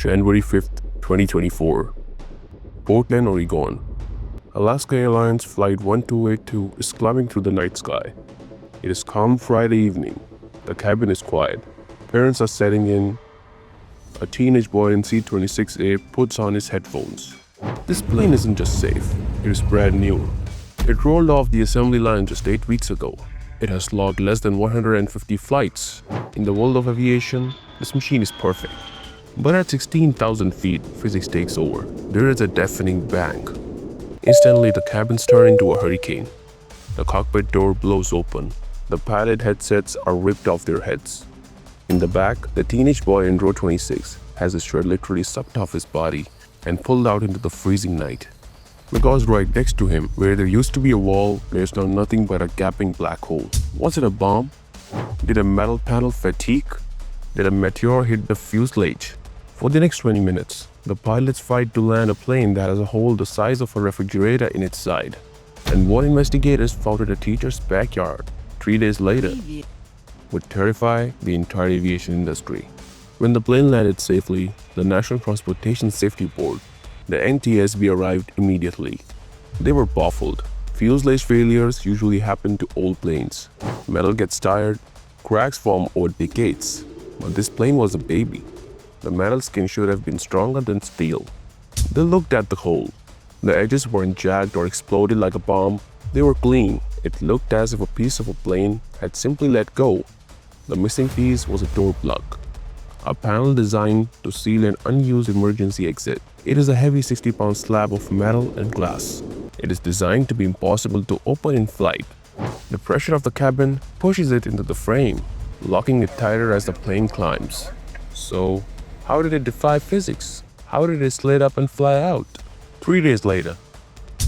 January 5th, 2024, Portland, Oregon. Alaska Airlines Flight 1282 is climbing through the night sky. It is calm Friday evening. The cabin is quiet. Parents are setting in. A teenage boy in seat 26A puts on his headphones. This plane isn't just safe, it is brand new. It rolled off the assembly line just 8 weeks ago. It has logged less than 150 flights. In the world of aviation, this machine is perfect. But at 16,000 feet, physics takes over. There is a deafening bang. Instantly, the cabins turn into a hurricane. The cockpit door blows open. The pilot headsets are ripped off their heads. In the back, the teenage boy in row 26 has his shirt literally sucked off his body and pulled out into the freezing night. Because right next to him, where there used to be a wall, there's now nothing but a gaping black hole. Was it a bomb? Did a metal panel fatigue? Did a meteor hit the fuselage? For the next 20 minutes, the pilots fight to land a plane that has a hole the size of a refrigerator in its side. And what investigators found in a teacher's backyard 3 days later would terrify the entire aviation industry. When the plane landed safely, the National Transportation Safety Board, the NTSB, arrived immediately. They were baffled. Fuselage failures usually happen to old planes. Metal gets tired, cracks form over decades. But this plane was a baby. The metal skin should have been stronger than steel. They looked at the hole. The edges weren't jagged or exploded like a bomb. They were clean. It looked as if a piece of a plane had simply let go. The missing piece was a door plug, a panel designed to seal an unused emergency exit. It is a heavy 60-pound slab of metal and glass. It is designed to be impossible to open in flight. The pressure of the cabin pushes it into the frame, locking it tighter as the plane climbs. So, how did it defy physics? How did it slide up and fly out? 3 days later,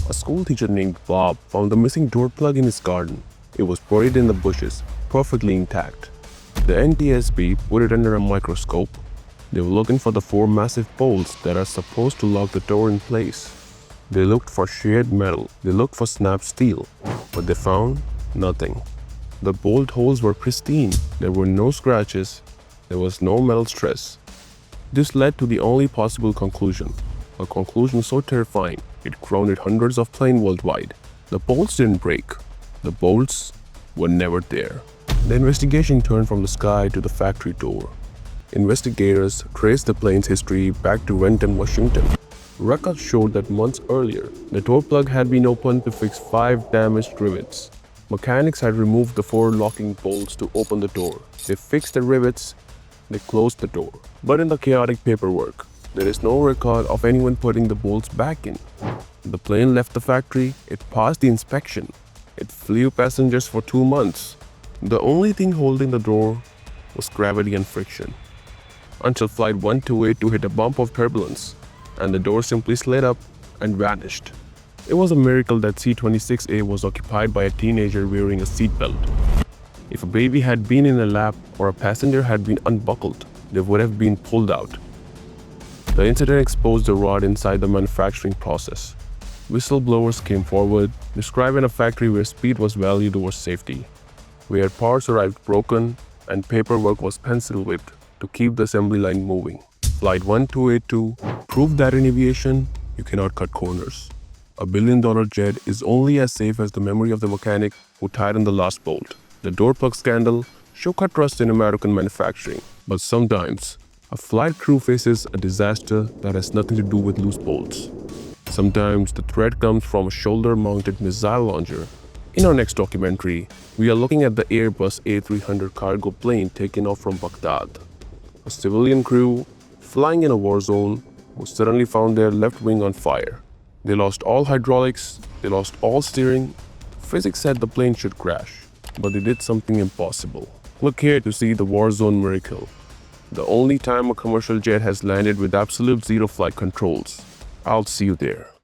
a school teacher named Bob found the missing door plug in his garden. It was buried in the bushes, perfectly intact. The NTSB put it under a microscope. They were looking for the 4 massive bolts that are supposed to lock the door in place. They looked for sheared metal. They looked for snapped steel. But they found nothing. The bolt holes were pristine. There were no scratches. There was no metal stress. This led to the only possible conclusion. A conclusion so terrifying, it grounded hundreds of planes worldwide. The bolts didn't break. The bolts were never there. The investigation turned from the sky to the factory door. Investigators traced the plane's history back to Renton, Washington. Records showed that months earlier, the door plug had been opened to fix 5 damaged rivets. Mechanics had removed the 4 locking bolts to open the door. They fixed the rivets. They closed the door. But in the chaotic paperwork, there is no record of anyone putting the bolts back in. The plane left the factory. It passed the inspection. It flew passengers for 2 months. The only thing holding the door was gravity and friction. Until Flight 1282 hit a bump of turbulence, and the door simply slid up and vanished. It was a miracle that C-26A was occupied by a teenager wearing a seatbelt. If a baby had been in a lap or a passenger had been unbuckled, they would have been pulled out. The incident exposed the rot inside the manufacturing process. Whistleblowers came forward, describing a factory where speed was valued over safety, where parts arrived broken and paperwork was pencil whipped to keep the assembly line moving. Flight 1282 proved that in aviation, you cannot cut corners. A billion-dollar jet is only as safe as the memory of the mechanic who tightened the last bolt. The door plug scandal shook a trust in American manufacturing. But sometimes, a flight crew faces a disaster that has nothing to do with loose bolts. Sometimes the threat comes from a shoulder-mounted missile launcher. In our next documentary, we are looking at the Airbus A300 cargo plane taken off from Baghdad. A civilian crew flying in a war zone who suddenly found their left wing on fire. They lost all hydraulics, they lost all steering. Physics said the plane should crash, but they did something impossible. Click here to see the war zone miracle. The only time a commercial jet has landed with absolute zero flight controls. I'll see you there.